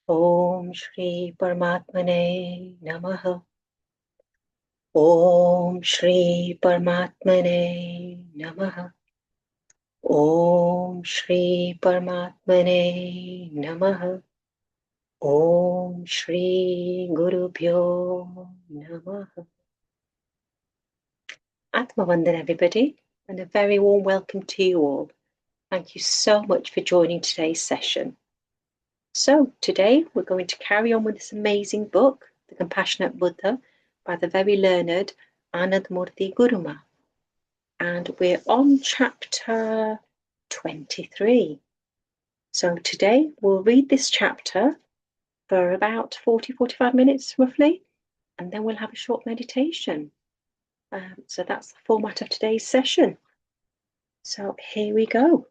Om Shri Paramatmane Namaha. Om Shri Paramatmane Namaha. Om Shri Paramatmane Namaha. Om Shri Guru Bhyo Namaha. Atma Vandan, everybody, and a very warm welcome to you all. Thank you so much for joining today's session. So today we're going to carry on with this amazing book, The Compassionate Buddha, by the very learned Anandamurti Guruma. And we're on chapter 23. So today we'll read this chapter for about 40-45 minutes roughly, and then we'll have a short meditation. So that's the format of today's session. So here we go.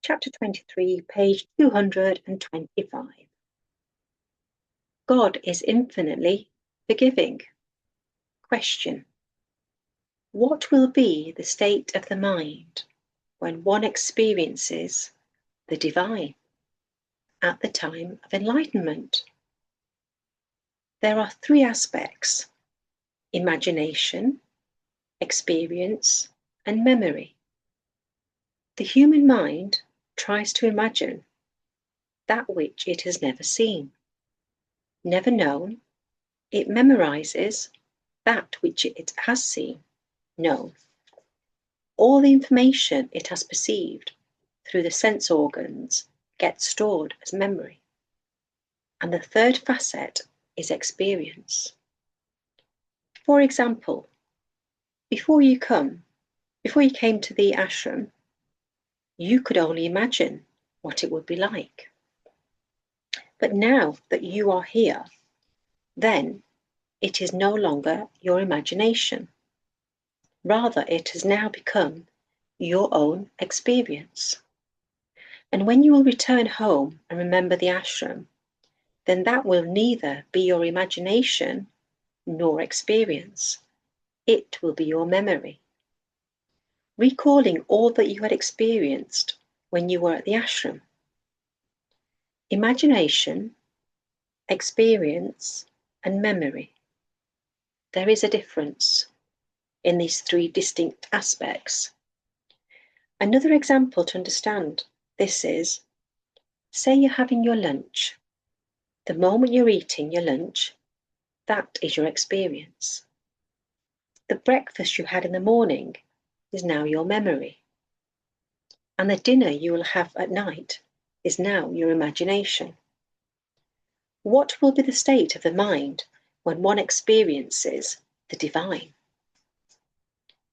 Chapter 23, page 225. God is infinitely forgiving. Question: what will be the state of the mind when one experiences the divine at the time of enlightenment? There are three aspects: imagination, experience, and memory. The human mind tries to imagine that which it has never seen, never known. It memorizes that which it has seen, known. All the information it has perceived through the sense organs gets stored as memory. And the third facet is experience. For example, before you came to the ashram, you could only imagine what it would be like. But now that you are here, then it is no longer your imagination. Rather, it has now become your own experience. And when you will return home and remember the ashram, then that will neither be your imagination nor experience. It will be your memory. Recalling all that you had experienced when you were at the ashram. Imagination, experience, and memory. There is a difference in these three distinct aspects. Another example to understand this is, say you're having your lunch. The moment you're eating your lunch, that is your experience. The breakfast you had in the morning is now your memory. And the dinner you will have at night is now your imagination. What will be the state of the mind when one experiences the divine?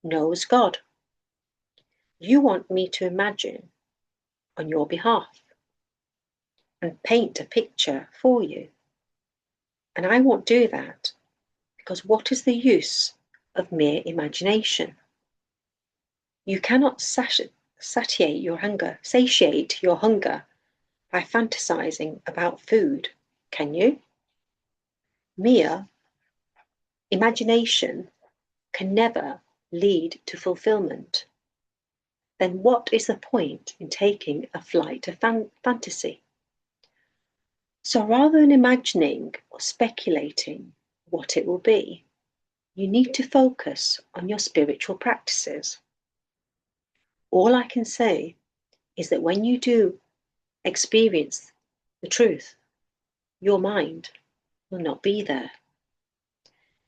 Knows God. You want me to imagine on your behalf and paint a picture for you. And I won't do that because what is the use of mere imagination? You cannot satiate your hunger by fantasizing about food, can you? Mere imagination can never lead to fulfillment. Then what is the point in taking a flight of fantasy? So rather than imagining or speculating what it will be, you need to focus on your spiritual practices. All I can say is that when you do experience the truth, your mind will not be there.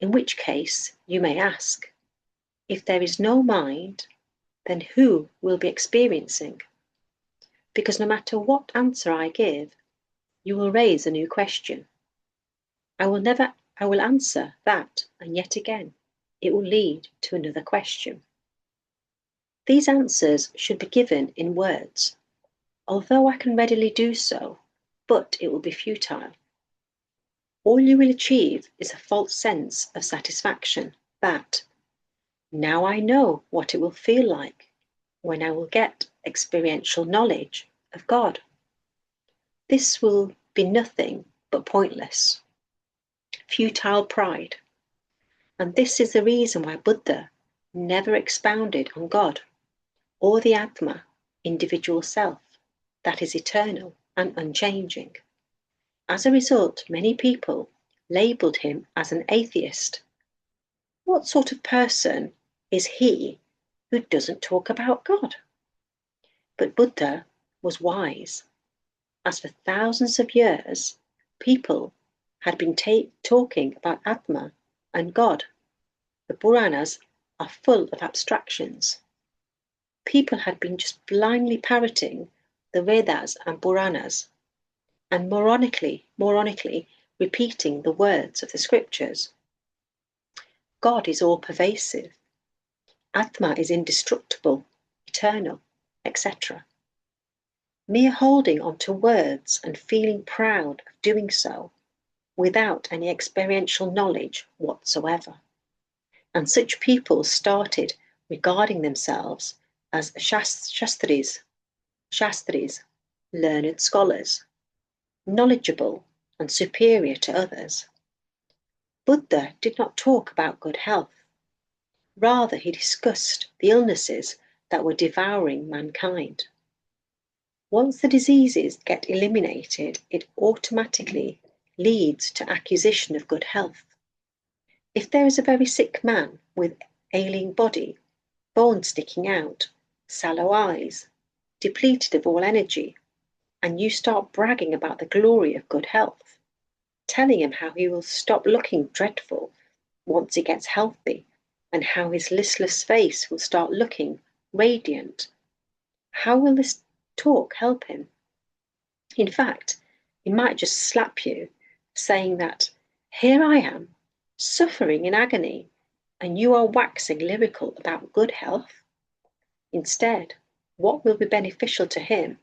In which case, you may ask, if there is no mind, then who will be experiencing? Because no matter what answer I give, you will raise a new question. I will answer that, and yet again, it will lead to another question. These answers should be given in words, although I can readily do so, but it will be futile. All you will achieve is a false sense of satisfaction that, now I know what it will feel like when I will get experiential knowledge of God. This will be nothing but pointless, futile pride. And this is the reason why Buddha never expounded on God or the Atma individual self that is eternal and unchanging. As a result, many people labelled him as an atheist. What sort of person is he who doesn't talk about God? But Buddha was wise, as for thousands of years, people had been talking about Atma and God. The Puranas are full of abstractions. People had been just blindly parroting the Vedas and Puranas, and moronically repeating the words of the scriptures. God is all-pervasive. Atma is indestructible, eternal, etc. Mere holding on to words and feeling proud of doing so without any experiential knowledge whatsoever. And such people started regarding themselves as Shastris, learned scholars, knowledgeable and superior to others. Buddha did not talk about good health. Rather, he discussed the illnesses that were devouring mankind. Once the diseases get eliminated, it automatically leads to acquisition of good health. If there is a very sick man with ailing body, bones sticking out, sallow eyes, depleted of all energy, and you start bragging about the glory of good health, telling him how he will stop looking dreadful once he gets healthy, and how his listless face will start looking radiant, how will this talk help him? In fact, he might just slap you, saying that, here I am, suffering in agony, and you are waxing lyrical about good health. Instead, what will be beneficial to him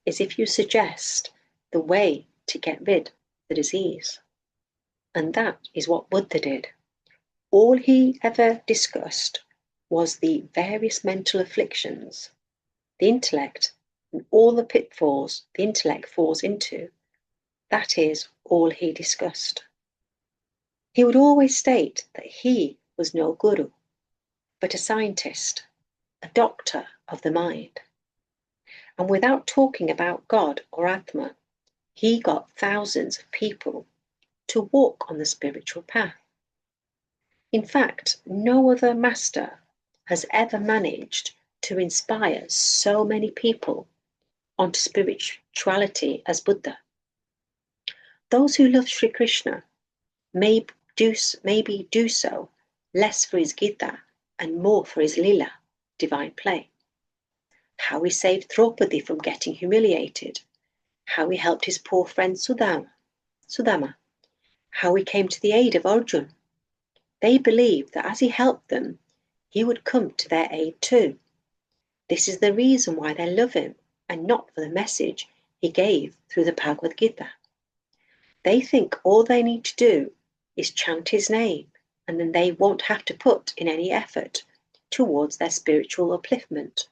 is if you suggest the way to get rid of the disease. And that is what Buddha did. All he ever discussed was the various mental afflictions, the intellect, and all the pitfalls the intellect falls into. That is all he discussed. He would always state that he was no guru, but a scientist, a doctor of the mind. And without talking about God or Atma, he got thousands of people to walk on the spiritual path. In fact, no other master has ever managed to inspire so many people onto spirituality as Buddha. Those who love Sri Krishna maybe do so less for his Gita and more for his Lila, divine play. How he saved Draupadi from getting humiliated, how he helped his poor friend Sudama, how he came to the aid of Arjun. They believed that as he helped them, he would come to their aid too. This is the reason why they love him, and not for the message he gave through the Bhagavad Gita. They think all they need to do is chant his name, and then they won't have to put in any effort towards their spiritual upliftment.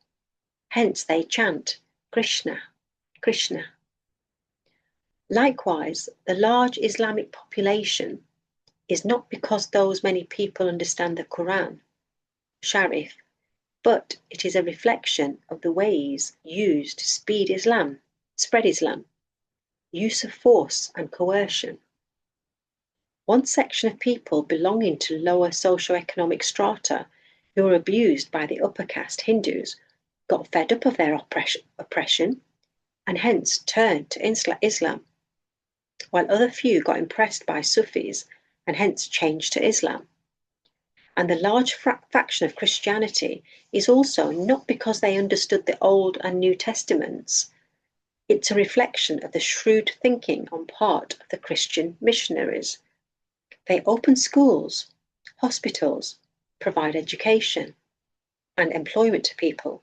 Hence they chant Krishna, Krishna. Likewise, the large Islamic population is not because those many people understand the Quran, Sharif, but it is a reflection of the ways used to spread Islam, use of force and coercion. One section of people belonging to lower socio-economic strata who were abused by the upper caste Hindus got fed up of their oppression and hence turned to Islam, while other few got impressed by Sufis and hence changed to Islam. And the large faction of Christianity is also not because they understood the Old and New Testaments. It's a reflection of the shrewd thinking on part of the Christian missionaries. They open schools, hospitals, provide education and employment to people,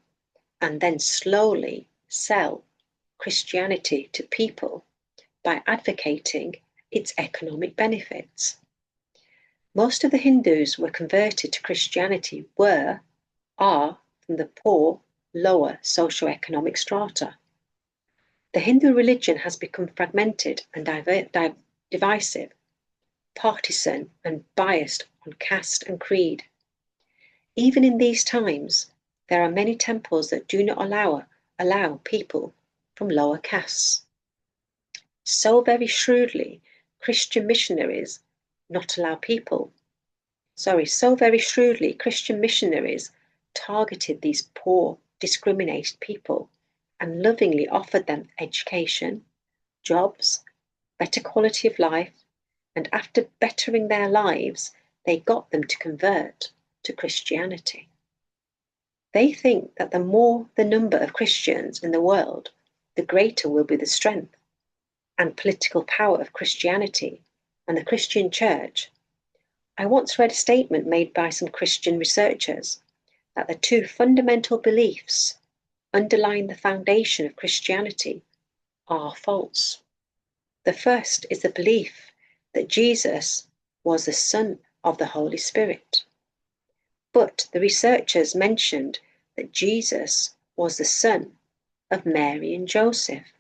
and then slowly sell Christianity to people by advocating its economic benefits. Most of the Hindus who were converted to Christianity are from the poor, lower socio-economic strata. The Hindu religion has become fragmented and divisive, partisan and biased on caste and creed. Even in these times, there are many temples that do not allow allow people from lower castes. So very shrewdly, Christian missionaries targeted these poor, discriminated people and lovingly offered them education, jobs, better quality of life, and after bettering their lives, they got them to convert to Christianity. They think that the more the number of Christians in the world, the greater will be the strength and political power of Christianity and the Christian Church. I once read a statement made by some Christian researchers that the two fundamental beliefs underlying the foundation of Christianity are false. The first is the belief that Jesus was the Son of the Holy Spirit. But the researchers mentioned that Jesus was the son of Mary and Joseph,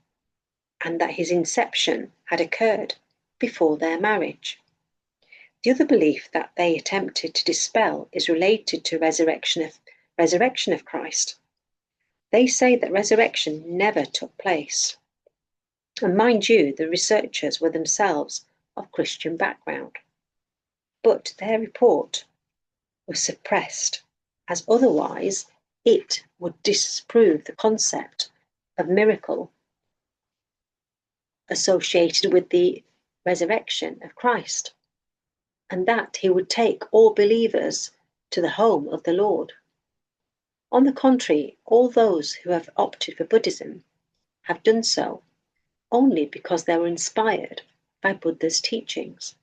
and that his inception had occurred before their marriage. The other belief that they attempted to dispel is related to resurrection of Christ. They say that resurrection never took place. And mind you, the researchers were themselves of Christian background. But their report was suppressed, as otherwise it would disprove the concept of miracle associated with the resurrection of Christ, and that he would take all believers to the home of the Lord. On the contrary, all those who have opted for Buddhism have done so only because they were inspired by Buddha's teachings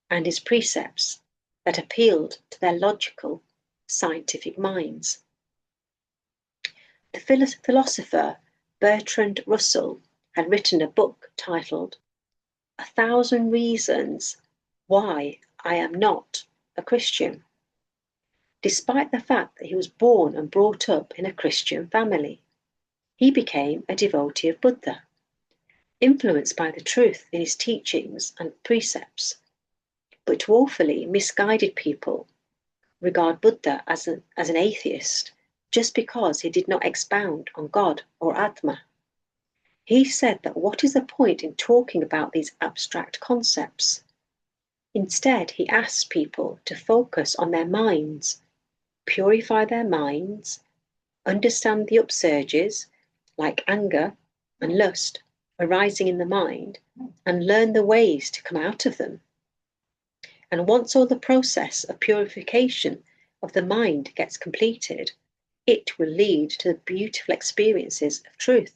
and his precepts that appealed to their logical, scientific minds. The philosopher Bertrand Russell had written a book titled 1,000 Reasons Why I Am Not a Christian, despite the fact that he was born and brought up in a Christian family. He became a devotee of Buddha, influenced by the truth in his teachings and precepts, but woefully misguided people regard Buddha as an atheist just because he did not expound on God or Atma. He said that what is the point in talking about these abstract concepts? Instead, he asked people to focus on their minds, purify their minds, understand the upsurges like anger and lust arising in the mind, and learn the ways to come out of them. And once all the process of purification of the mind gets completed, it will lead to the beautiful experiences of truth.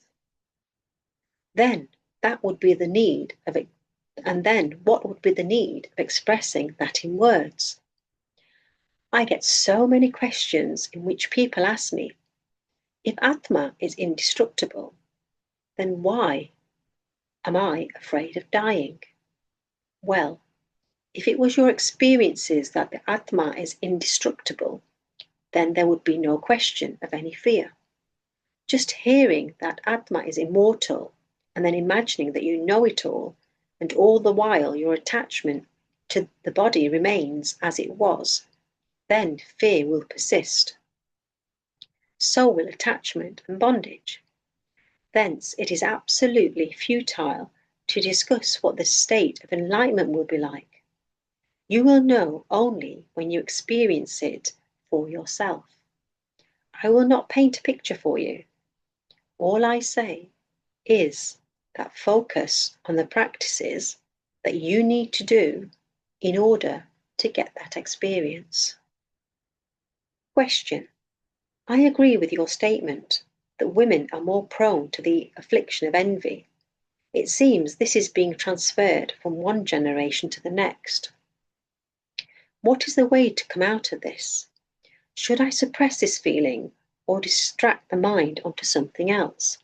Then what would be the need of expressing that in words? I get so many questions in which people ask me, if Atma is indestructible, then why am I afraid of dying? Well, if it was your experiences that the Atma is indestructible, then there would be no question of any fear. Just hearing that Atma is immortal and then imagining that you know it all, and all the while your attachment to the body remains as it was, then fear will persist. So will attachment and bondage. Thence it is absolutely futile to discuss what the state of enlightenment will be like. You will know only when you experience it for yourself. I will not paint a picture for you. All I say is that focus on the practices that you need to do in order to get that experience. Question. I agree with your statement that women are more prone to the affliction of envy. It seems this is being transferred from one generation to the next. What is the way to come out of this? Should I suppress this feeling or distract the mind onto something else?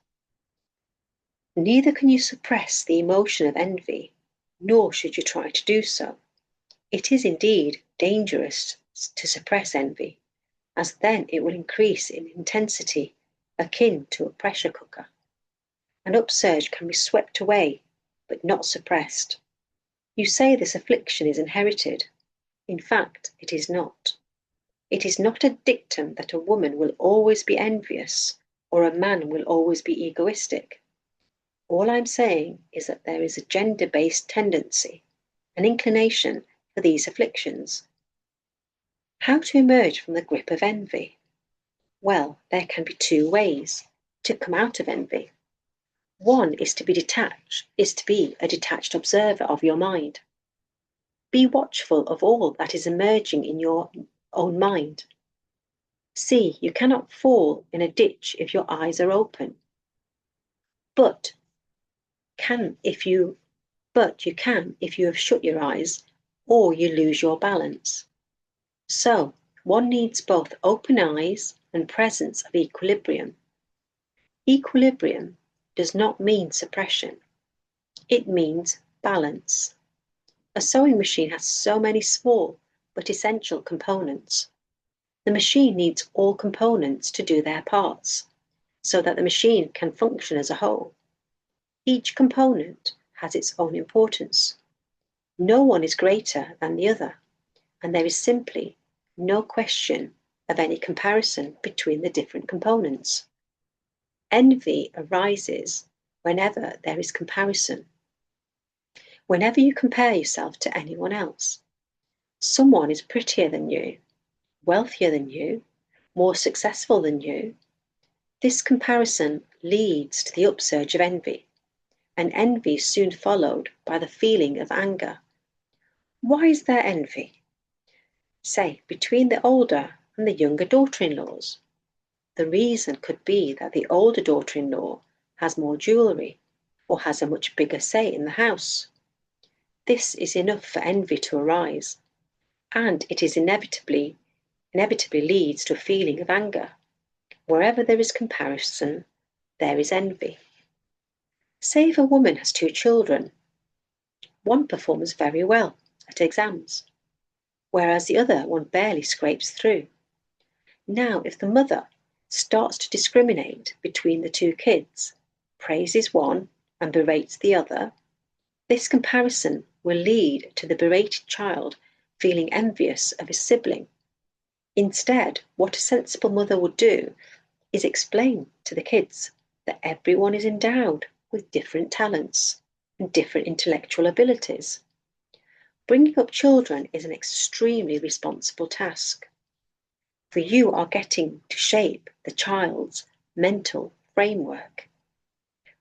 Neither can you suppress the emotion of envy, nor should you try to do so. It is indeed dangerous to suppress envy, as then it will increase in intensity, akin to a pressure cooker. An upsurge can be swept away, but not suppressed. You say this affliction is inherited. In fact, it is not. It is not a dictum that a woman will always be envious or a man will always be egoistic. All I'm saying is that there is a gender-based tendency, an inclination for these afflictions. How to emerge from the grip of envy? Well, there can be two ways to come out of envy. One is to be a detached observer of your mind. Be watchful of all that is emerging in your own mind. See, you cannot fall in a ditch if your eyes are open. But you can if you have shut your eyes, or you lose your balance. So, one needs both open eyes and presence of equilibrium. Equilibrium does not mean suppression. It means balance. A sewing machine has so many small but essential components. The machine needs all components to do their parts, so that the machine can function as a whole. Each component has its own importance. No one is greater than the other, and there is simply no question of any comparison between the different components. Envy arises whenever there is comparison. Whenever you compare yourself to anyone else, someone is prettier than you, wealthier than you, more successful than you, this comparison leads to the upsurge of envy, and envy is soon followed by the feeling of anger. Why is there envy? Say, between the older and the younger daughter-in-laws. The reason could be that the older daughter-in-law has more jewellery or has a much bigger say in the house. This is enough for envy to arise, and it is inevitably leads to a feeling of anger. Wherever there is comparison, there is envy. Say if a woman has 2 children, one performs very well at exams, whereas the other one barely scrapes through. Now, if the mother starts to discriminate between the 2 kids, praises one and berates the other, this comparison will lead to the berated child feeling envious of his sibling. Instead, what a sensible mother would do is explain to the kids that everyone is endowed with different talents and different intellectual abilities. Bringing up children is an extremely responsible task, for you are getting to shape the child's mental framework.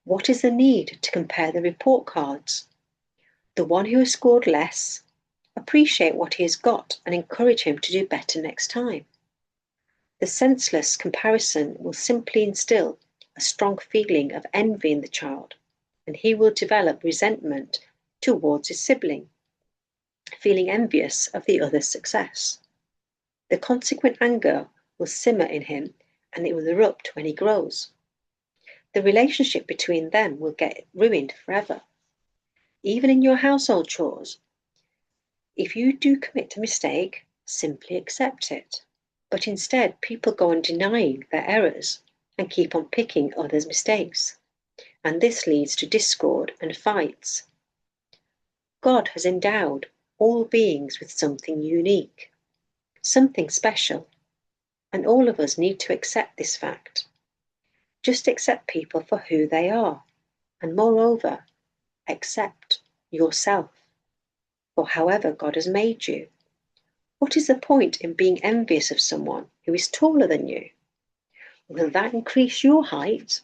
What is the need to compare the report cards? The one who has scored less, appreciate what he has got and encourage him to do better next time. The senseless comparison will simply instill a strong feeling of envy in the child, and he will develop resentment towards his sibling, feeling envious of the other's success. The consequent anger will simmer in him, and it will erupt when he grows. The relationship between them will get ruined forever. Even in your household chores, if you do commit a mistake, simply accept it. But instead, people go on denying their errors and keep on picking others' mistakes. And this leads to discord and fights. God has endowed all beings with something unique, something special, and all of us need to accept this fact. Just accept people for who they are, and moreover, accept yourself for however God has made you. What is the point in being envious of someone who is taller than you? Will that increase your height?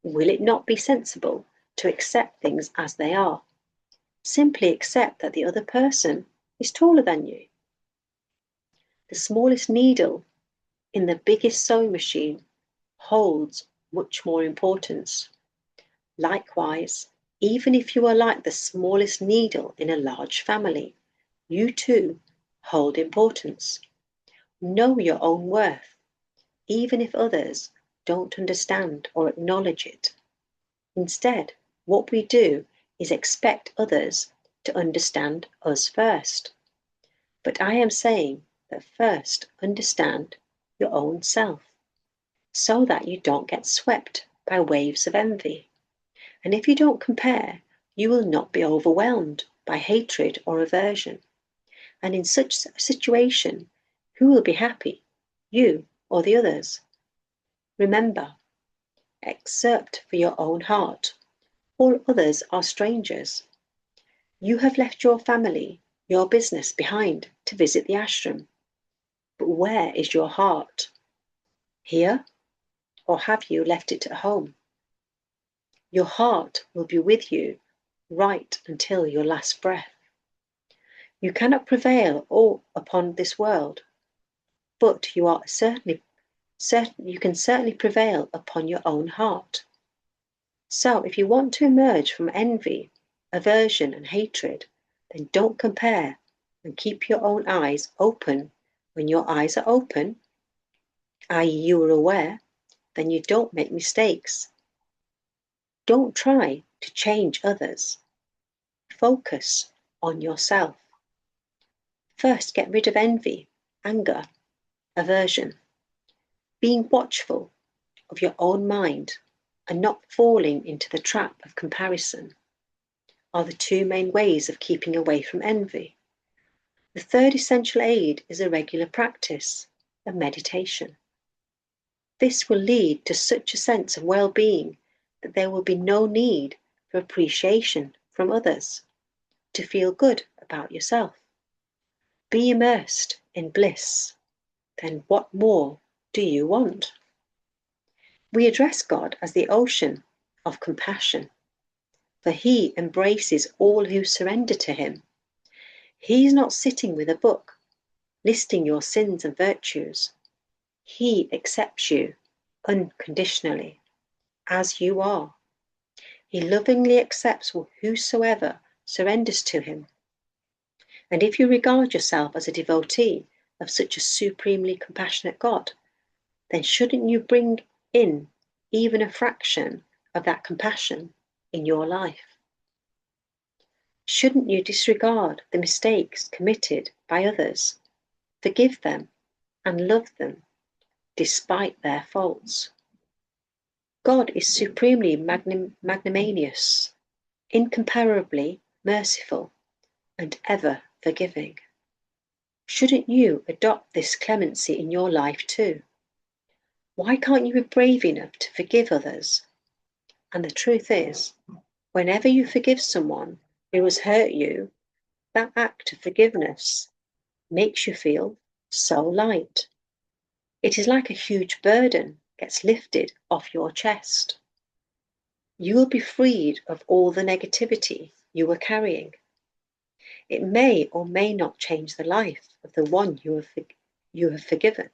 Will it not be sensible to accept things as they are? Simply accept that the other person is taller than you. The smallest needle in the biggest sewing machine holds much more importance. Likewise, even if you are like the smallest needle in a large family, you too hold importance. Know your own worth, even if others don't understand or acknowledge it. Instead, what we do is expect others to understand us first. But I am saying that first understand your own self, so that you don't get swept by waves of envy. And if you don't compare, you will not be overwhelmed by hatred or aversion. And in such a situation, who will be happy, you or the others? Remember, except for your own heart. All others are strangers. You have left your family, your business behind to visit the ashram. But where is your heart? Here? Or have you left it at home? Your heart will be with you right until your last breath. You cannot prevail all upon this world, but you can certainly prevail upon your own heart. So if you want to emerge from envy, aversion and hatred, then don't compare and keep your own eyes open. When your eyes are open, i.e. you are aware, then you don't make mistakes. Don't try to change others. Focus on yourself. First, get rid of envy, anger, aversion. Being watchful of your own mind and not falling into the trap of comparison are the two main ways of keeping away from envy. The third essential aid is a regular practice of meditation. This will lead to such a sense of well-being that there will be no need for appreciation from others to feel good about yourself. Be immersed in bliss. Then what more do you want? We address God as the ocean of compassion, for He embraces all who surrender to Him. He is not sitting with a book, listing your sins and virtues. He accepts you unconditionally, as you are. He lovingly accepts whosoever surrenders to Him. And if you regard yourself as a devotee of such a supremely compassionate God, then shouldn't you bring in even a fraction of that compassion in your life? Shouldn't you disregard the mistakes committed by others, forgive them and love them despite their faults? God is supremely magnanimous, incomparably merciful, and ever forgiving. Shouldn't you adopt this clemency in your life too? Why can't you be brave enough to forgive others? And the truth is, whenever you forgive someone who has hurt you, that act of forgiveness makes you feel so light. It is like a huge burden gets lifted off your chest. You will be freed of all the negativity you were carrying. It may or may not change the life of the one you have forgiven,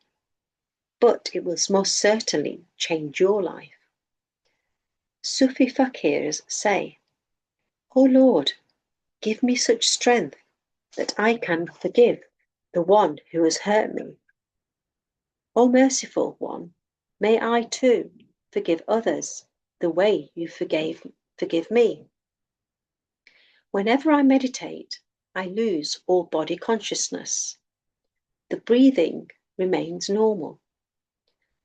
but it will most certainly change your life. Sufi fakirs say, "O Lord, give me such strength that I can forgive the one who has hurt me. O merciful one, may I too forgive others the way you forgive me." Whenever I meditate, I lose all body consciousness. The breathing remains normal.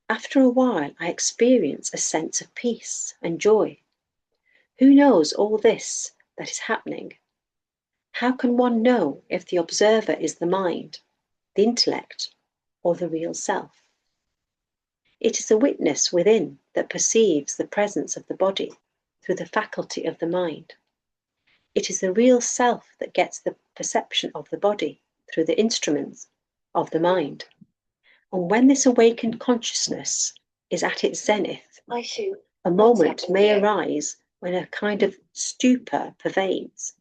After a while, I experience a sense of peace and joy. Who knows all this that is happening? How can one know if the observer is the mind, the intellect, or the real self? It is the witness within that perceives the presence of the body through the faculty of the mind. It is the real self that gets the perception of the body through the instruments of the mind. And when this awakened consciousness is at its zenith, a moment may arise when a kind of stupor pervades.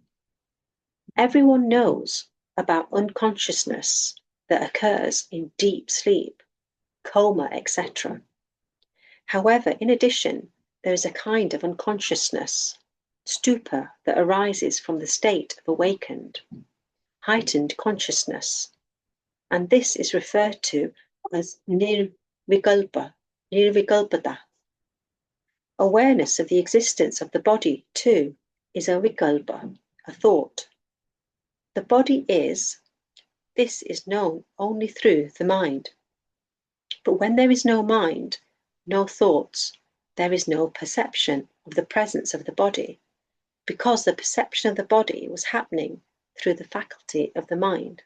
Everyone knows about unconsciousness that occurs in deep sleep, coma, etc. However, in addition, there is a kind of unconsciousness, stupor, that arises from the state of awakened, heightened consciousness, and this is referred to as nirvikalpada. Awareness of the existence of the body, too, is a vikalpa, a thought. The body is, this is known only through the mind. But when there is no mind, no thoughts, there is no perception of the presence of the body, because the perception of the body was happening through the faculty of the mind,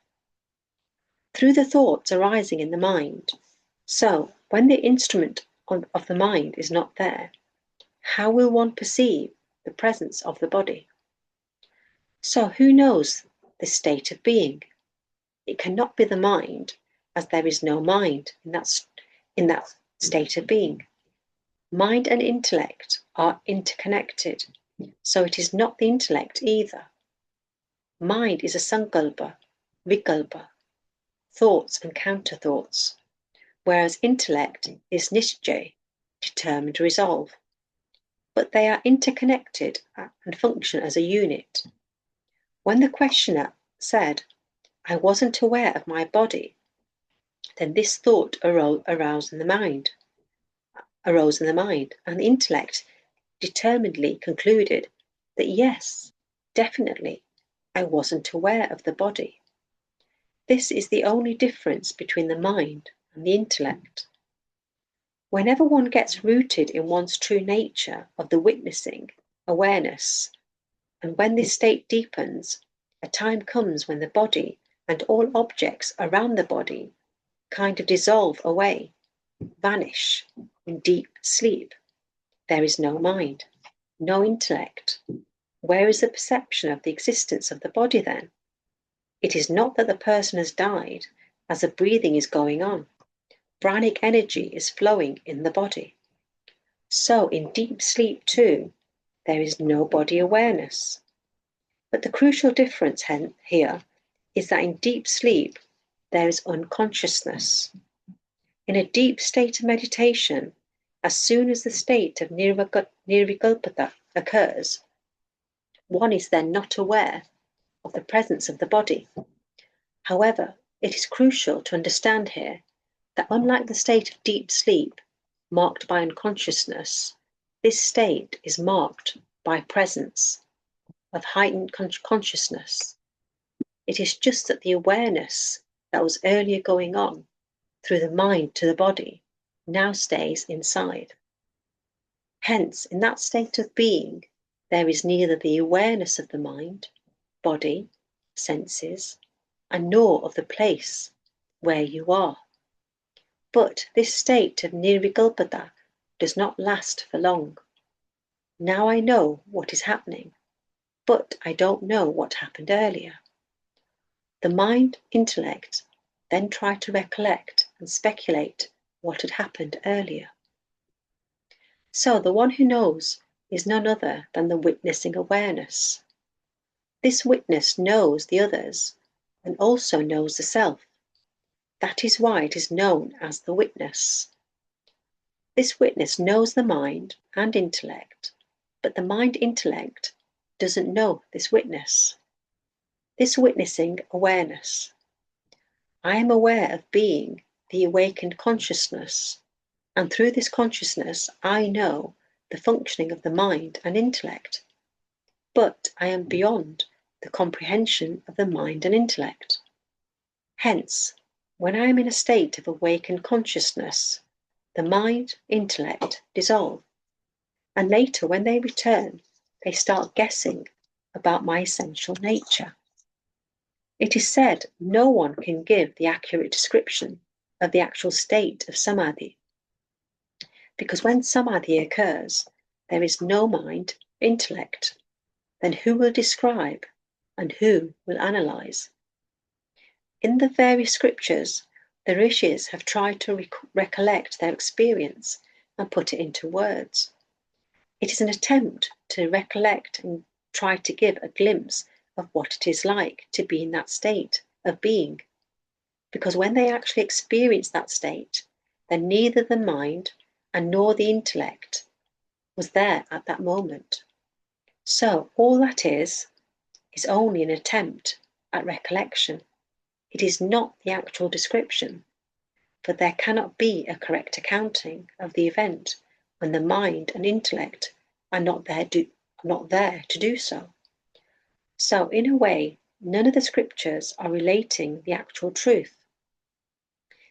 through the thoughts arising in the mind. So, when the instrument of the mind is not there, how will one perceive the presence of the body? So who knows this state of being? It cannot be the mind, as there is no mind in that state of being. Mind and intellect are interconnected, so it is not the intellect either. Mind is a sankalpa, vikalpa, thoughts and counter-thoughts, whereas intellect is nischay, determined resolve. But they are interconnected and function as a unit. When the questioner said, "I wasn't aware of my body," then this thought arose in the mind, and the intellect determinedly concluded that yes, definitely, I wasn't aware of the body. This is the only difference between the mind and the intellect. Whenever one gets rooted in one's true nature of the witnessing, awareness, and when this state deepens, a time comes when the body and all objects around the body kind of dissolve away, vanish in deep sleep. There is no mind, no intellect. Where is the perception of the existence of the body then? It is not that the person has died as the breathing is going on. Pranic energy is flowing in the body. So in deep sleep too, there is no body awareness. But the crucial difference here is that in deep sleep, there is unconsciousness. In a deep state of meditation, as soon as the state of nirvikalpata occurs, one is then not aware of the presence of the body. However, it is crucial to understand here that unlike the state of deep sleep, marked by unconsciousness, this state is marked by presence of heightened consciousness. It is just that the awareness that was earlier going on through the mind to the body now stays inside. Hence, in that state of being, there is neither the awareness of the mind, body, senses, and nor of the place where you are. But this state of nirvikalpata does not last for long. Now I know what is happening, but I don't know what happened earlier. The mind, intellect, then try to recollect and speculate what had happened earlier. So the one who knows is none other than the witnessing awareness. This witness knows the others and also knows the self. That is why it is known as the witness. This witness knows the mind and intellect, but the mind-intellect doesn't know this witness. This witnessing awareness. I am aware of being the awakened consciousness, and through this consciousness I know the functioning of the mind and intellect. But I am beyond the comprehension of the mind and intellect. Hence, when I am in a state of awakened consciousness, the mind, intellect dissolve, and later when they return, they start guessing about my essential nature. It is said no one can give the accurate description of the actual state of samadhi, because when samadhi occurs, there is no mind, intellect. Then who will describe and who will analyze? In the various scriptures, the rishis have tried to recollect their experience and put it into words. It is an attempt to recollect and try to give a glimpse of what it is like to be in that state of being. Because when they actually experience that state, then neither the mind and nor the intellect was there at that moment. So all that is only an attempt at recollection. It is not the actual description, for there cannot be a correct accounting of the event when the mind and intellect are not there to do so. So in a way, none of the scriptures are relating the actual truth,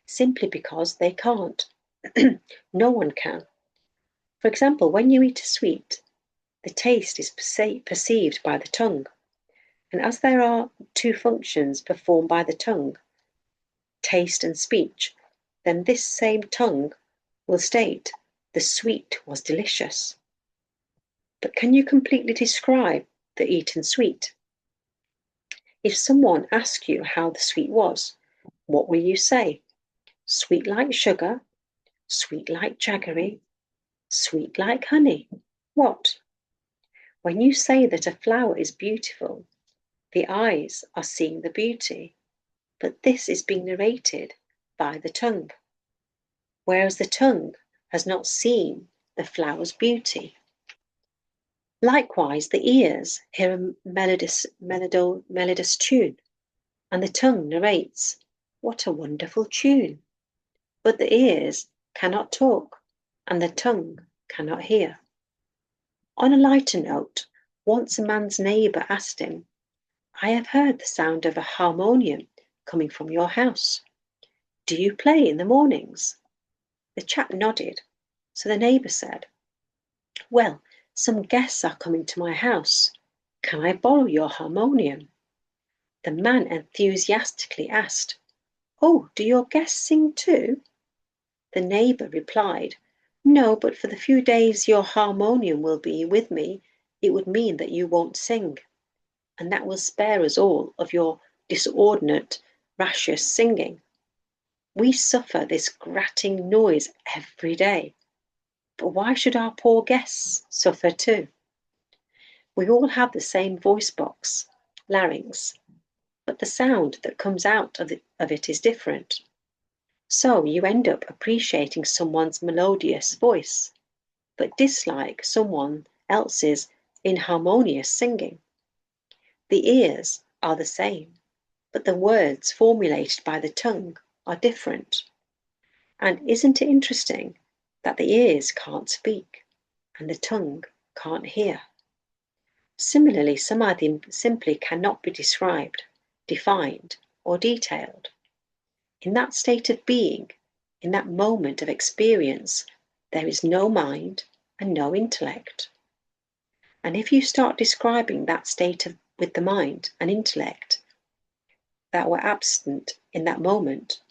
simply because they can't. No one can. For example, when you eat a sweet, the taste is perceived by the tongue. And as there are two functions performed by the tongue, taste and speech, then this same tongue will state, the sweet was delicious. But can you completely describe the eaten sweet? If someone asked you how the sweet was, what will you say? Sweet like sugar, sweet like jaggery, sweet like honey. What? When you say that a flower is beautiful, the eyes are seeing the beauty, but this is being narrated by the tongue, whereas the tongue has not seen the flower's beauty. Likewise, the ears hear a melodious tune, and the tongue narrates, "What a wonderful tune!" But the ears cannot talk, and the tongue cannot hear. On a lighter note, once a man's neighbour asked him, "I have heard the sound of a harmonium coming from your house. Do you play in the mornings?" The chap nodded, so the neighbour said, "Well, some guests are coming to my house. Can I borrow your harmonium?" The man enthusiastically asked, "Oh, do your guests sing too?" The neighbour replied, "No, but for the few days your harmonium will be with me, it would mean that you won't sing, and that will spare us all of your disordinate, raucous singing. We suffer this grating noise every day, but why should our poor guests suffer too? We all have the same voice box, larynx, but the sound that comes out of it is different. So you end up appreciating someone's melodious voice, but dislike someone else's inharmonious singing. The ears are the same, but the words formulated by the tongue are different. And isn't it interesting that the ears can't speak and the tongue can't hear? Similarly, some items simply cannot be described, defined, or detailed. In that state of being, in that moment of experience, there is no mind and no intellect. And if you start describing that state with the mind and intellect that were absent in that moment,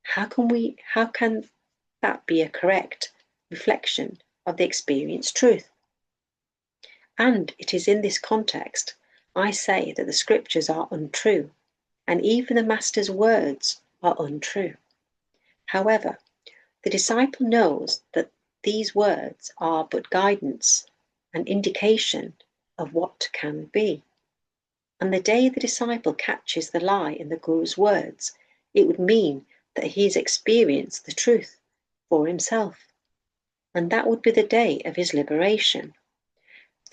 how can that be a correct reflection of the experienced truth? And it is in this context I say that the scriptures are untrue, and even the Master's words are untrue. However, the disciple knows that these words are but guidance, an indication of what can be. And the day the disciple catches the lie in the Guru's words, it would mean that he has experienced the truth for himself. And that would be the day of his liberation.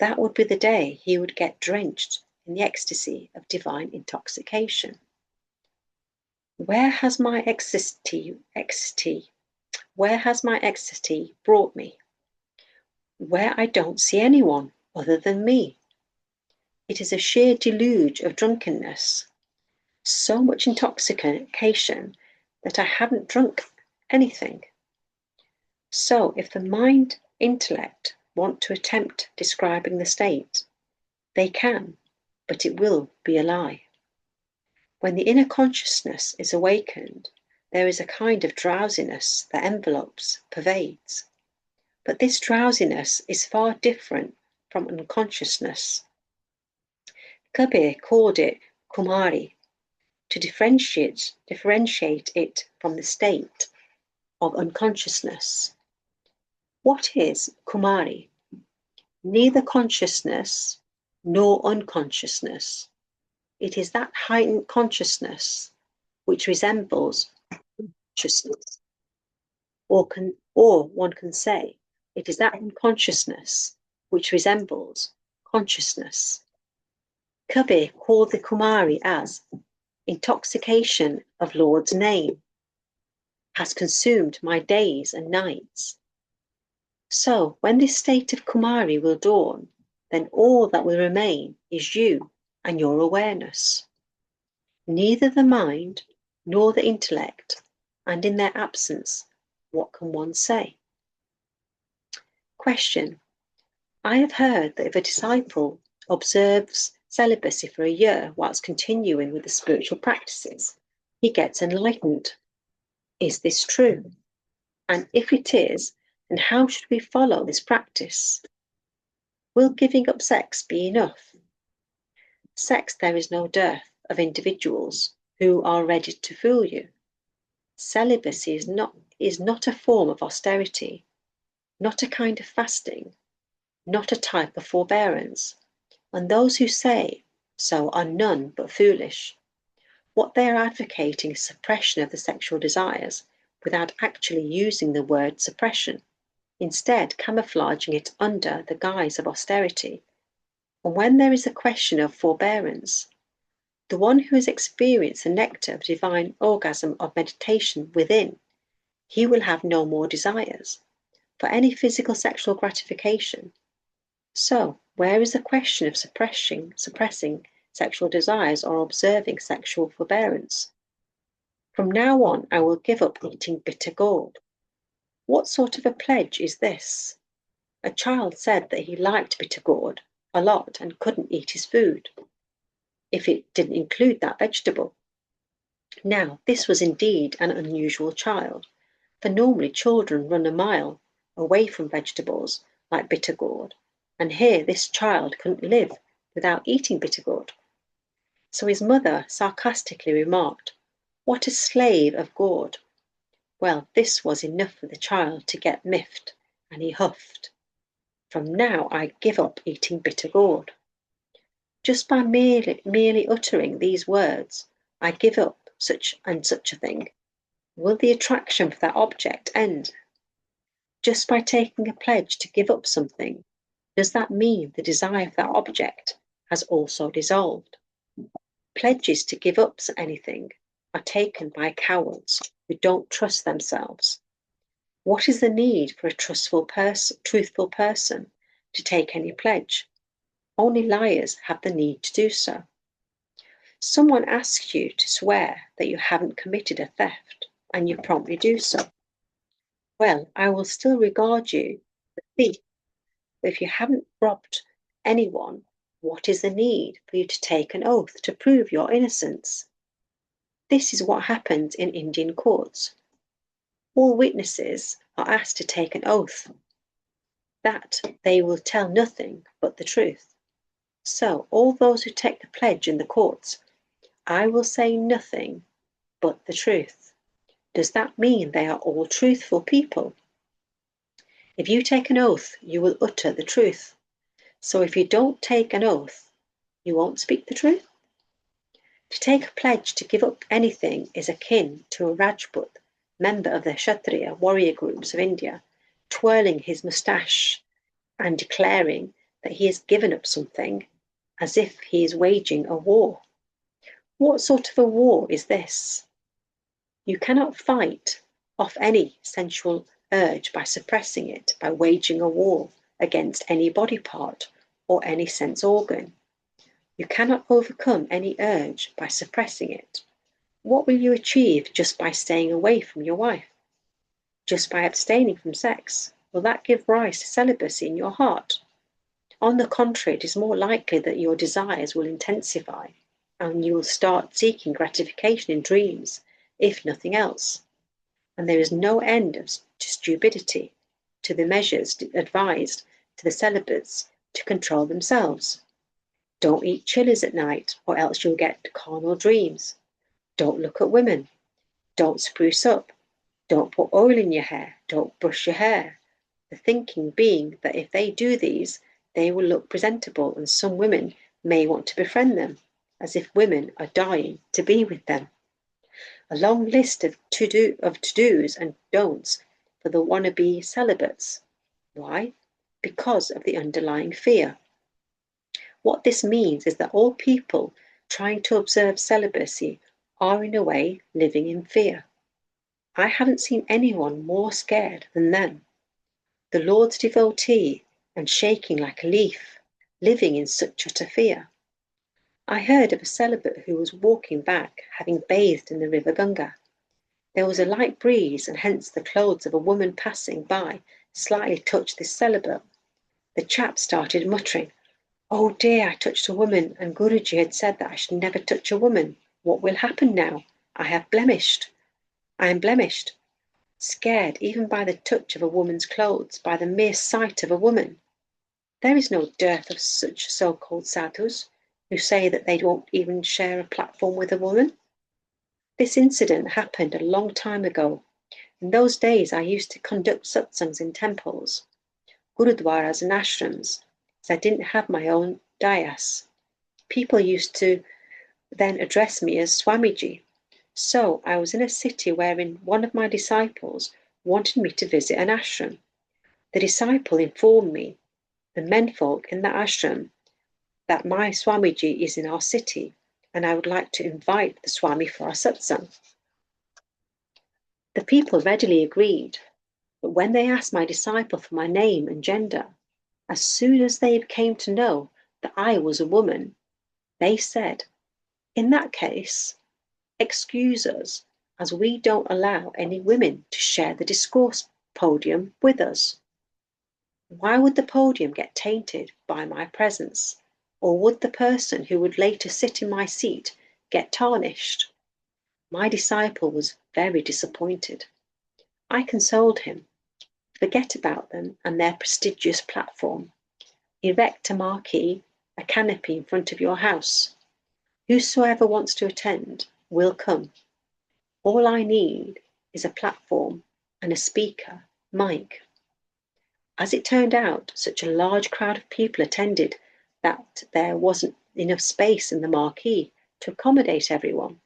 That would be the day he would get drenched in the ecstasy of divine intoxication. Where has my ecstasy brought me? Where I don't see anyone other than me. It is a sheer deluge of drunkenness, so much intoxication that I haven't drunk anything. So if the mind, intellect want to attempt describing the state, they can, but it will be a lie. When the inner consciousness is awakened, there is a kind of drowsiness that envelopes, pervades. But this drowsiness is far different from unconsciousness. Kabir called it Kumari to differentiate it from the state of unconsciousness. What is Kumari? Neither consciousness nor unconsciousness. It is that heightened consciousness which resembles consciousness, or one can say it is that unconsciousness which resembles consciousness. Kabir called the Kumari as intoxication of Lord's name, has consumed my days and nights. So when this state of Kumari will dawn, then all that will remain is you and your awareness. Neither the mind nor the intellect, and in their absence, what can one say? Question. I have heard that if a disciple observes celibacy for a year whilst continuing with the spiritual practices, he gets enlightened. Is this true? And if it is, then how should we follow this practice? Will giving up sex be enough? Sex, there is no dearth of individuals who are ready to fool you. Celibacy is not a form of austerity, not a kind of fasting, not a type of forbearance, and those who say so are none but foolish. What they are advocating is suppression of the sexual desires without actually using the word suppression, instead camouflaging it under the guise of austerity. And when there is a question of forbearance, the one who has experienced the nectar of divine orgasm of meditation within, he will have no more desires for any physical sexual gratification. So, where is the question of suppressing sexual desires or observing sexual forbearance? From now on, I will give up eating bitter gourd. What sort of a pledge is this? A child said that he liked bitter gourd a lot and couldn't eat his food if it didn't include that vegetable. Now, this was indeed an unusual child, for normally children run a mile away from vegetables like bitter gourd, and here this child couldn't live without eating bitter gourd. So his mother sarcastically remarked, "What a slave of gourd!" Well, this was enough for the child to get miffed, and he huffed, "From now I give up eating bitter gourd." Just by merely uttering these words, "I give up such and such a thing," will the attraction for that object end? Just by taking a pledge to give up something, does that mean the desire for that object has also dissolved? Pledges to give up anything are taken by cowards who don't trust themselves. What is the need for a truthful person to take any pledge? Only liars have the need to do so. Someone asks you to swear that you haven't committed a theft, and you promptly do so. Well, I will still regard you as a thief. But if you haven't robbed anyone, what is the need for you to take an oath to prove your innocence? This is what happens in Indian courts. All witnesses are asked to take an oath that they will tell nothing but the truth. So, all those who take the pledge in the courts, "I will say nothing but the truth." Does that mean they are all truthful people? If you take an oath, you will utter the truth. So if you don't take an oath, you won't speak the truth? To take a pledge to give up anything is akin to a Rajput, member of the Kshatriya warrior groups of India, twirling his moustache and declaring that he has given up something, as if he is waging a war. What sort of a war is this? You cannot fight off any sensual urge by suppressing it, by waging a war against any body part or any sense organ. You cannot overcome any urge by suppressing it. What will you achieve just by staying away from your wife? Just by abstaining from sex? Will that give rise to celibacy in your heart? On the contrary, it is more likely that your desires will intensify and you will start seeking gratification in dreams, if nothing else. And there is no end to stupidity, to the measures advised to the celibates to control themselves. Don't eat chilies at night, or else you'll get carnal dreams. Don't look at women. Don't spruce up. Don't put oil in your hair. Don't brush your hair. The thinking being that if they do these, they will look presentable, and some women may want to befriend them, as if women are dying to be with them. A long list of to-dos and don'ts for the wannabe celibates. Why? Because of the underlying fear. What this means is that all people trying to observe celibacy are in a way living in fear. I haven't seen anyone more scared than them. The Lord's devotee and shaking like a leaf, living in such utter fear. I heard of a celibate who was walking back, having bathed in the river Ganga. There was a light breeze, and hence the clothes of a woman passing by slightly touched this celibate. The chap started muttering, "Oh dear, I touched a woman, and Guruji had said that I should never touch a woman. What will happen now? I am blemished. Scared even by the touch of a woman's clothes, by the mere sight of a woman. There is no dearth of such so-called sadhus who say that they won't even share a platform with a woman. This incident happened a long time ago. In those days, I used to conduct satsangs in temples, gurudwaras and ashrams, as I didn't have my own dayas. People used to then address me as Swamiji. So I was in a city wherein one of my disciples wanted me to visit an ashram. The disciple informed me, the menfolk in the ashram, that my Swamiji is in our city and I would like to invite the Swami for a satsang. The people readily agreed, but when they asked my disciple for my name and gender, as soon as they came to know that I was a woman, they said, "In that case, excuse us, as we don't allow any women to share the discourse podium with us." Why would the podium get tainted by my presence? Or would the person who would later sit in my seat get tarnished? My disciple was very disappointed. I consoled him. Forget about them and their prestigious platform. Erect a marquee, a canopy in front of your house. Whosoever wants to attend will come. All I need is a platform and a speaker, mic. As it turned out, such a large crowd of people attended that there wasn't enough space in the marquee to accommodate everyone.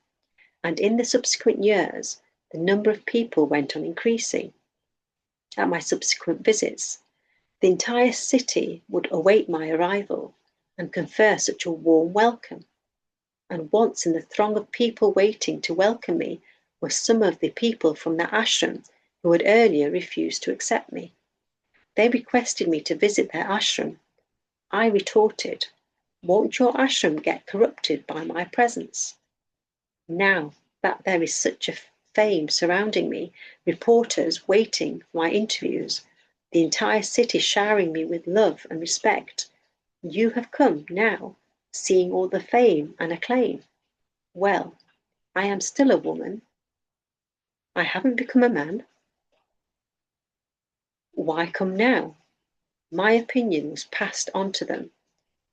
And in the subsequent years, the number of people went on increasing. At my subsequent visits, the entire city would await my arrival and confer such a warm welcome. And once in the throng of people waiting to welcome me were some of the people from the ashram who had earlier refused to accept me. They requested me to visit their ashram. I retorted, "Won't your ashram get corrupted by my presence?" Now that there is such a fame surrounding me, reporters waiting for my interviews, the entire city showering me with love and respect, you have come now, seeing all the fame and acclaim. Well, I am still a woman. I haven't become a man. Why come now? My opinion was passed on to them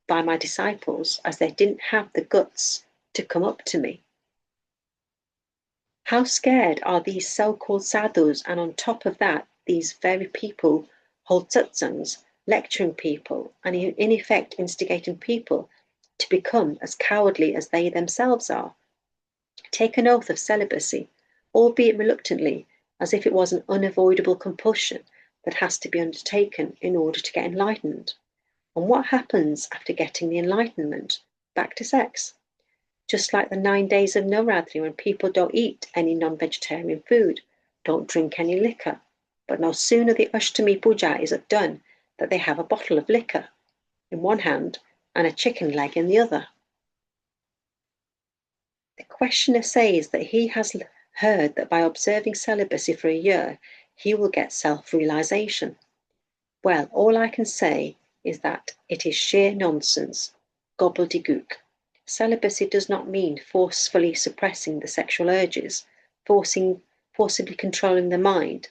by my disciples as they didn't have the guts to come up to me. How scared are these so-called sadhus, and on top of that, these very people hold satsangs, lecturing people, and in effect instigating people to become as cowardly as they themselves are. Take an oath of celibacy, albeit reluctantly, as if it was an unavoidable compulsion that has to be undertaken in order to get enlightened. And what happens after getting the enlightenment? Back to sex. Just like the 9 days of Navratri, when people don't eat any non-vegetarian food, don't drink any liquor, but no sooner the Ashtami Puja is done that they have a bottle of liquor in one hand and a chicken leg in the other. The questioner says that he has heard that by observing celibacy for a year, he will get self-realization. Well, all I can say is that it is sheer nonsense, gobbledygook. Celibacy does not mean forcefully suppressing the sexual urges, forcibly controlling the mind.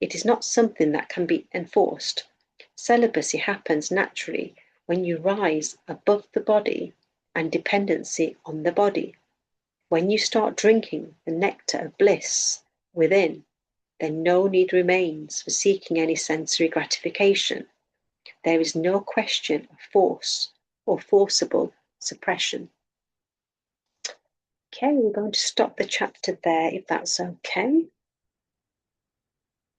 It is not something that can be enforced. Celibacy happens naturally when you rise above the body and dependency on the body. When you start drinking the nectar of bliss within, then no need remains for seeking any sensory gratification. There is no question of force or forcible suppression. Okay, we're going to stop the chapter there if that's okay.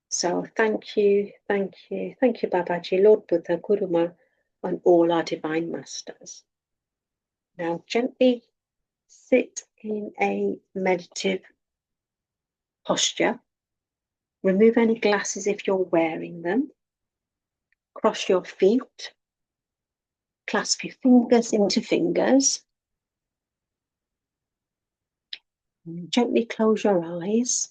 So thank you, Babaji, Lord Buddha, Guru Ma, and all our divine masters. Now gently sit in a meditative posture. Remove any glasses if you're wearing them. Cross your feet. Clasp your fingers into fingers. And gently close your eyes.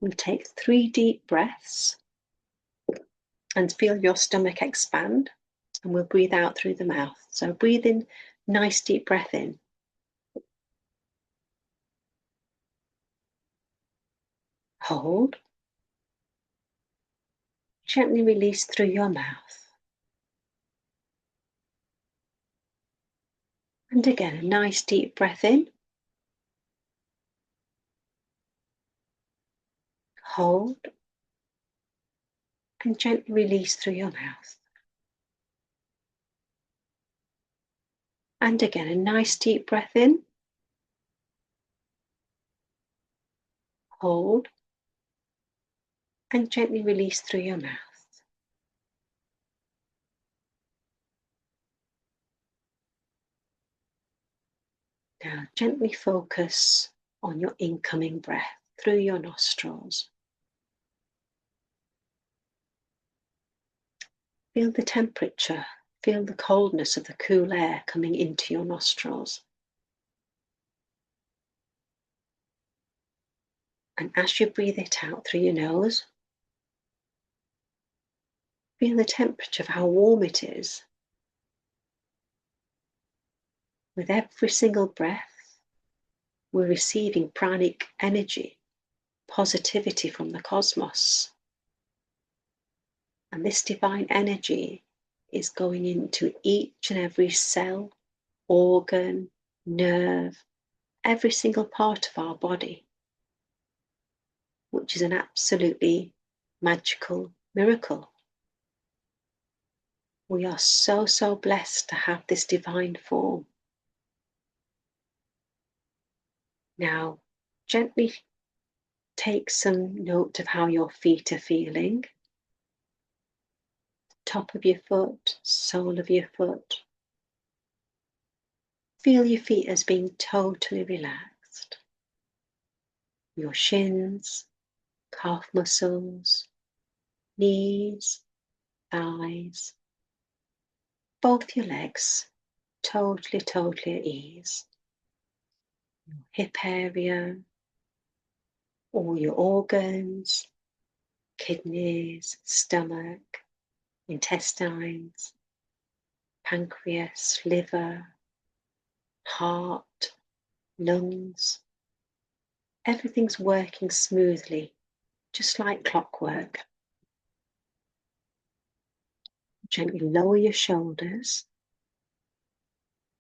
We'll take 3 deep breaths and feel your stomach expand. And we'll breathe out through the mouth. So breathe in, nice deep breath in. Hold. Gently release through your mouth. And again, a nice deep breath in. Hold. And gently release through your mouth. And again, a nice deep breath in. Hold. And gently release through your mouth. Now gently focus on your incoming breath through your nostrils. Feel the temperature, feel the coldness of the cool air coming into your nostrils. And as you breathe it out through your nose, feel the temperature of how warm it is. With every single breath, we're receiving pranic energy, positivity from the cosmos. And this divine energy is going into each and every cell, organ, nerve, every single part of our body, which is an absolutely magical miracle. We are so, so blessed to have this divine form. Now, gently take some note of how your feet are feeling. Top of your foot, sole of your foot. Feel your feet as being totally relaxed. Your shins, calf muscles, knees, thighs, both your legs, totally at ease. Your hip area, all your organs, kidneys, stomach, intestines, pancreas, liver, heart, lungs. Everything's working smoothly, just like clockwork. Gently lower your shoulders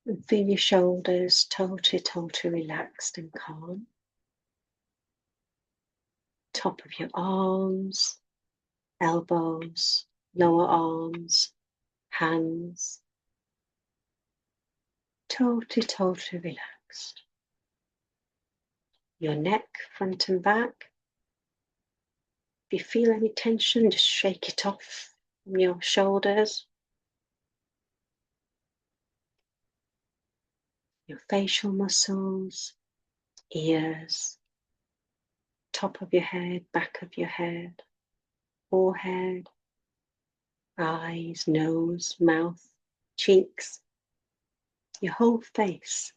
and feel your shoulders totally relaxed and calm. Top of your arms, elbows, lower arms, hands. Totally relaxed. Your neck, front and back. If you feel any tension, just shake it off from your shoulders. Your facial muscles, ears, top of your head, back of your head, forehead, eyes, nose, mouth, cheeks. Your whole face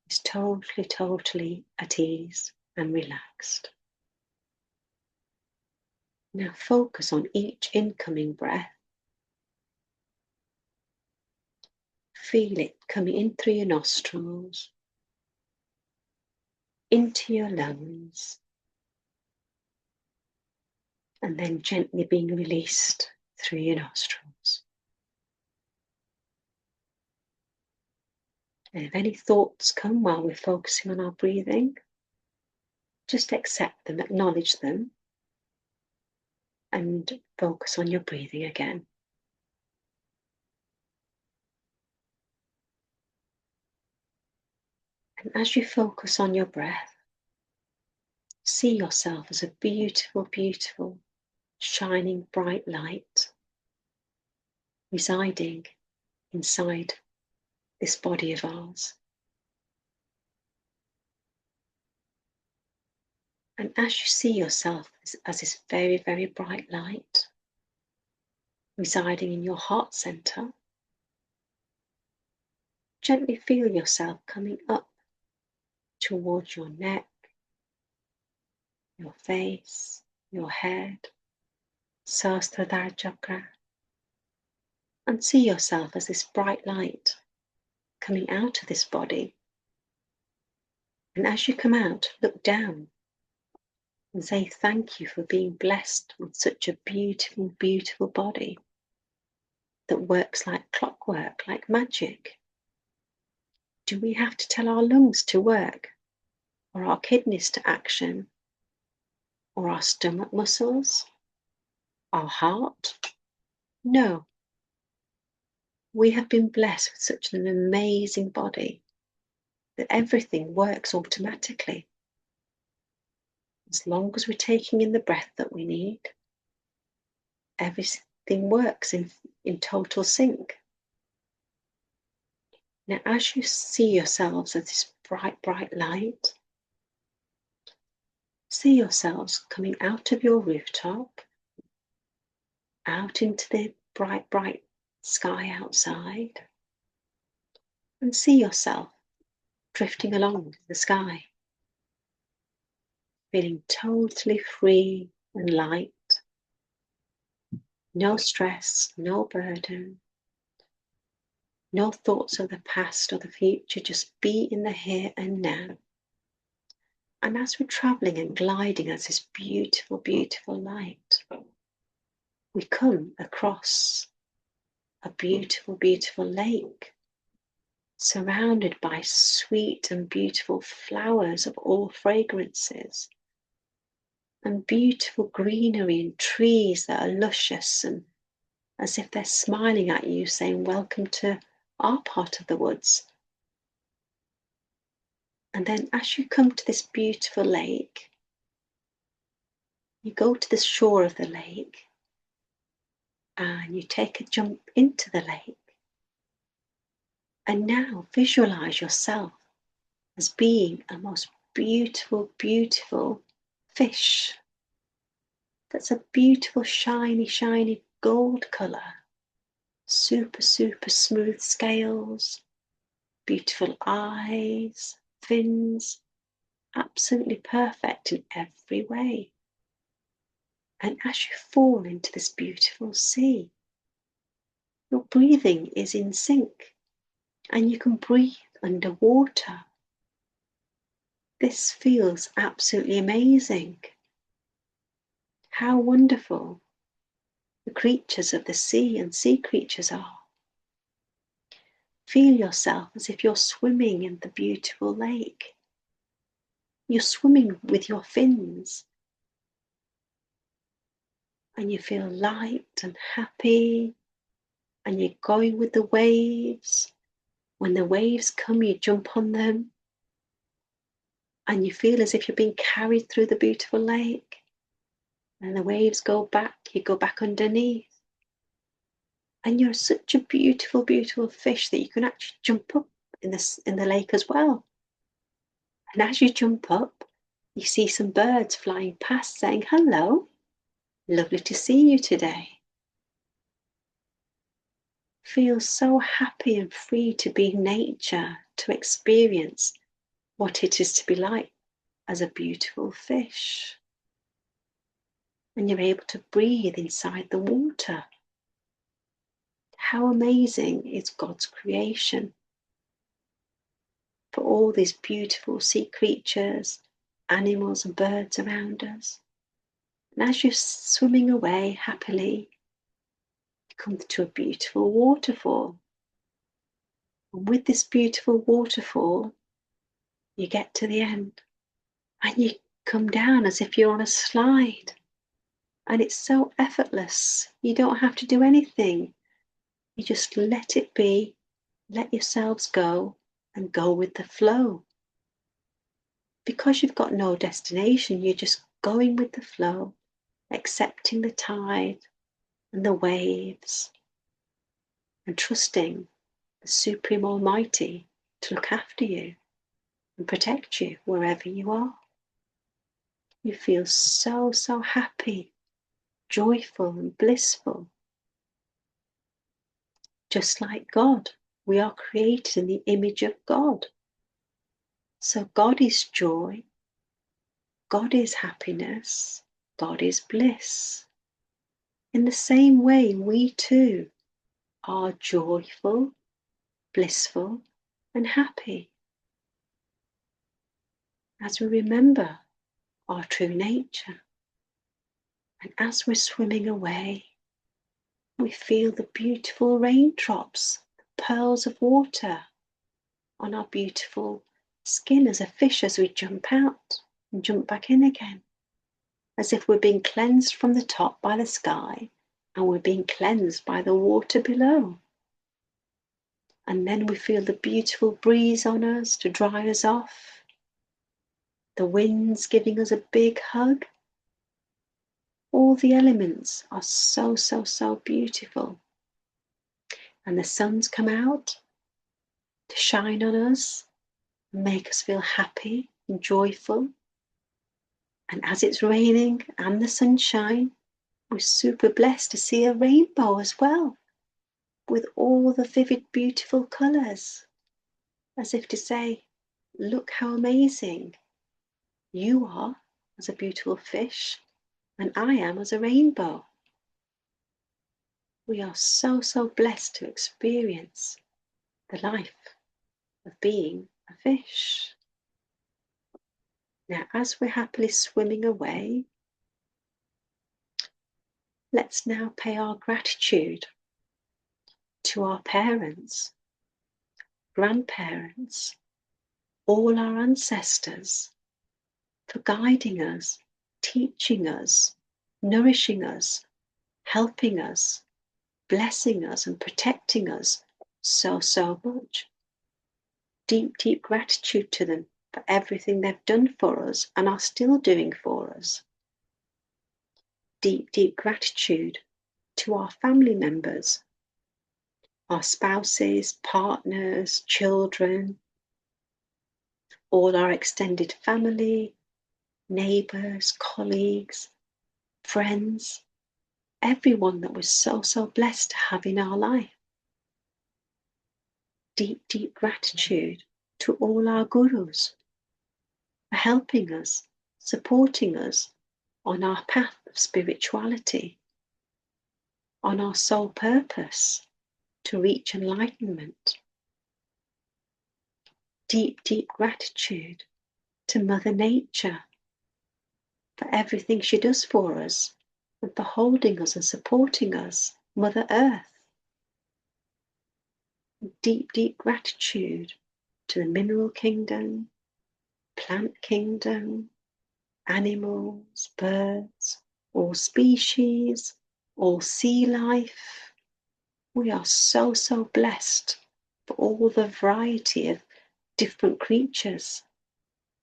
is totally at ease and relaxed. Now focus on each incoming breath. Feel it coming in through your nostrils, into your lungs, and then gently being released through your nostrils. And if any thoughts come while we're focusing on our breathing, just accept them, acknowledge them, and focus on your breathing again. And as you focus on your breath, see yourself as a beautiful, shining bright light residing inside this body of ours. And as you see yourself as this very bright light residing in your heart center, gently feel yourself coming up towards your neck, your face, your head, Sahasrara chakra, and see yourself as this bright light coming out of this body. And as you come out, look down and say thank you for being blessed with such a beautiful body that works like clockwork, like magic. Do we have to tell our lungs to work, or our kidneys to action, or our stomach muscles, our heart? No. We have been blessed with such an amazing body that everything works automatically. As long as we're taking in the breath that we need, everything works in total sync. Now, as you see yourselves as this bright, bright light, see yourselves coming out of your rooftop, out into the bright, bright sky outside, and see yourself drifting along the sky, feeling totally free and light. No stress, no burden, no thoughts of the past or the future, just be in the here and now. And as we're traveling and gliding as this beautiful, beautiful light, we come across a beautiful, beautiful lake, surrounded by sweet and beautiful flowers of all fragrances, and beautiful greenery and trees that are luscious and as if they're smiling at you, saying, welcome to our part of the woods. And then as you come to this beautiful lake, you go to the shore of the lake and you take a jump into the lake. And now visualize yourself as being a most beautiful, beautiful fish. That's a beautiful, shiny, shiny gold colour. Super, super smooth scales, beautiful eyes, fins, absolutely perfect in every way. And as you fall into this beautiful sea, your breathing is in sync and you can breathe underwater. This feels absolutely amazing. How wonderful the creatures of the sea and sea creatures are. Feel yourself as if you're swimming in the beautiful lake. You're swimming with your fins. And you feel light and happy. And you're going with the waves. When the waves come, you jump on them. And you feel as if you're being carried through the beautiful lake. And the waves go back, you go back underneath. And you're such a beautiful, beautiful fish that you can actually jump up in the lake as well. And as you jump up, you see some birds flying past saying, hello, lovely to see you today. Feel so happy and free to be in nature, to experience what it is to be like as a beautiful fish. And you're able to breathe inside the water. How amazing is God's creation for all these beautiful sea creatures, animals and birds around us. And as you're swimming away happily, you come to a beautiful waterfall. And with this beautiful waterfall, you get to the end and you come down as if you're on a slide. And it's so effortless. You don't have to do anything. You just let it be, let yourselves go and go with the flow. Because you've got no destination, you're just going with the flow, accepting the tide and the waves and trusting the Supreme Almighty to look after you and protect you wherever you are. You feel so, so happy, joyful and blissful. Just like God, we are created in the image of God. So God is joy, God is happiness, God is bliss. In the same way, we too are joyful, blissful and happy. As we remember our true nature, and as we're swimming away, we feel the beautiful raindrops, the pearls of water on our beautiful skin as a fish as we jump out and jump back in again, as if we're being cleansed from the top by the sky and we're being cleansed by the water below. And then we feel the beautiful breeze on us to dry us off. The wind's giving us a big hug. All the elements are so, so, so beautiful. And the sun's come out to shine on us and make us feel happy and joyful. And as it's raining and the sunshine, we're super blessed to see a rainbow as well, with all the vivid, beautiful colours, as if to say, look how amazing you are as a beautiful fish, and I am as a rainbow. We are so, so blessed to experience the life of being a fish. Now, as we're happily swimming away, let's now pay our gratitude to our parents, grandparents, all our ancestors for guiding us, teaching us, nourishing us, helping us, blessing us and protecting us so, so much. Deep, deep gratitude to them for everything they've done for us and are still doing for us. Deep, deep gratitude to our family members, our spouses, partners, children, all our extended family, neighbours, colleagues, friends, everyone that we're so, so blessed to have in our life. Deep, deep gratitude to all our gurus for helping us, supporting us on our path of spirituality, on our sole purpose to reach enlightenment. Deep, deep gratitude to Mother Nature for everything she does for us and for holding us and supporting us, Mother Earth. Deep, deep gratitude to the mineral kingdom, plant kingdom, animals, birds, all species, all sea life. We are so, so blessed for all the variety of different creatures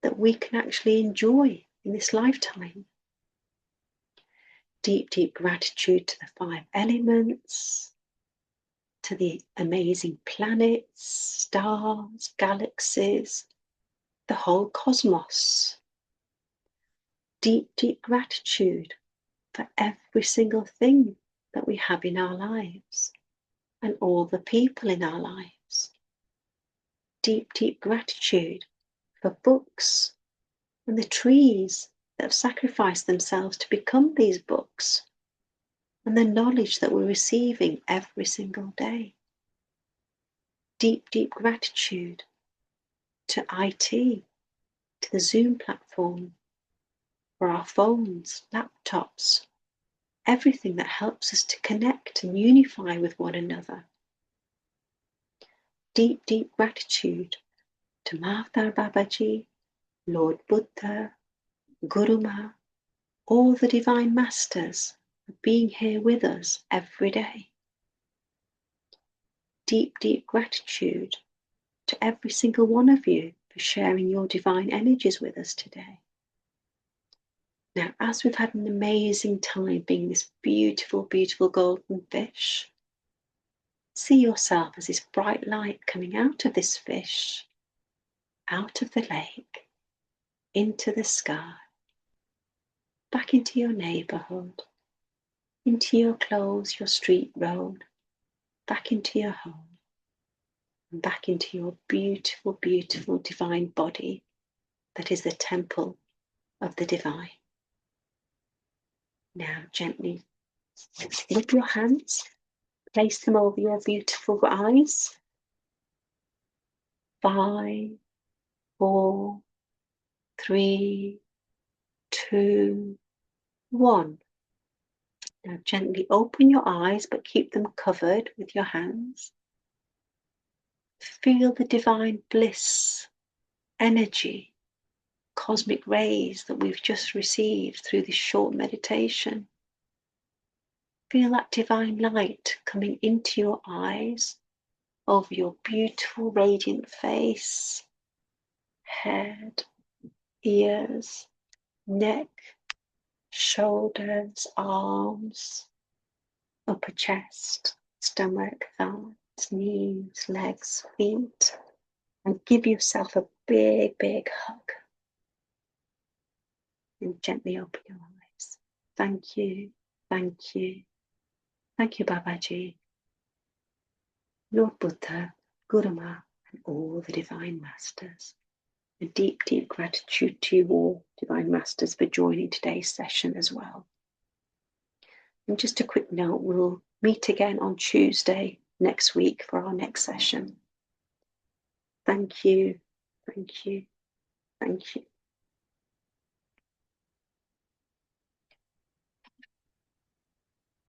that we can actually enjoy in this lifetime. Deep, deep gratitude to the 5 elements, to the amazing planets, stars, galaxies, the whole cosmos. Deep, deep gratitude for every single thing that we have in our lives and all the people in our lives. Deep, deep gratitude for books and the trees that have sacrificed themselves to become these books and the knowledge that we're receiving every single day. Deep, deep gratitude to IT, to the Zoom platform, for our phones, laptops, everything that helps us to connect and unify with one another. Deep, deep gratitude to Mahatma Babaji, Lord Buddha, Guru Ma, all the divine masters for being here with us every day. Deep, deep gratitude to every single one of you for sharing your divine energies with us today. Now, as we've had an amazing time being this beautiful, beautiful golden fish, see yourself as this bright light coming out of this fish, out of the lake, into the sky, back into your neighbourhood, into your clothes, your street road, back into your home, and back into your beautiful, beautiful divine body that is the temple of the divine. Now gently, with your hands, place them over your beautiful eyes. 5, 4, 3, 2, 1. Now gently open your eyes, but keep them covered with your hands. Feel the divine bliss, energy, cosmic rays that we've just received through this short meditation. Feel that divine light coming into your eyes, over your beautiful radiant face, head, ears, neck, shoulders, arms, upper chest, stomach, thighs, knees, legs, feet, and give yourself a big, big hug. And gently open your eyes. Thank you, thank you, thank you, Babaji, Lord Buddha, Guru Nanak, and all the Divine Masters. A deep, deep gratitude to you all, Divine Masters, for joining today's session as well. And just a quick note, we'll meet again on Tuesday next week for our next session. Thank you, thank you, thank you.